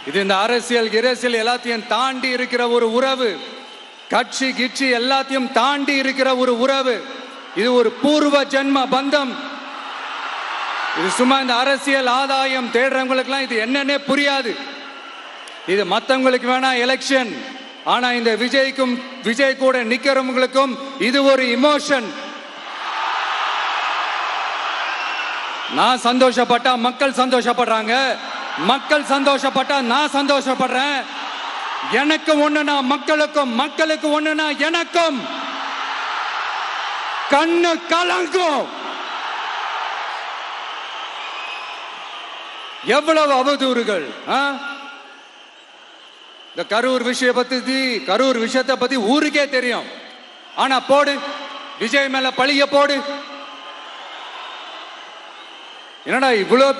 இது இந்த அரசியல் கிரசியல் எல்லாத்தையும் தாண்டி இருக்கிற ஒரு உறவு. கட்சி கிட்சி எல்லாத்தையும் தாண்டி இருக்கிற ஒரு உறவு. இது ஒரு பூர்வ ஜென்ம பந்தம். இது சும்மா இந்த அரசியல் ஆதாயம் தேடுறவங்களுக்குலாம் இது என்னன்னே புரியாது. இது மற்றவங்களுக்கு வேணா எலெக்ஷன், ஆனா இந்த விஜய் கூட நிக்கிறவங்களுக்கும் இது ஒரு இமோஷன். நான் சந்தோஷப்பட்டா மக்கள் சந்தோஷப்படுறாங்க, மக்கள் சந்தோஷப்பட்டா நான் சந்தோஷப்படுறேன். எனக்கு ஒண்ணுனா மக்களுக்கும், மக்களுக்கு ஒண்ணுனா எனக்கும். கண்ணு கலங்கும். எவ்வளவு அவதூறுகள். இந்த கரூர் விஷயத்தை பத்தி ஊருக்கே தெரியும். ஆனா போடு, விஜய் மேல பழிய போடு. என்னடா இவ்வளவு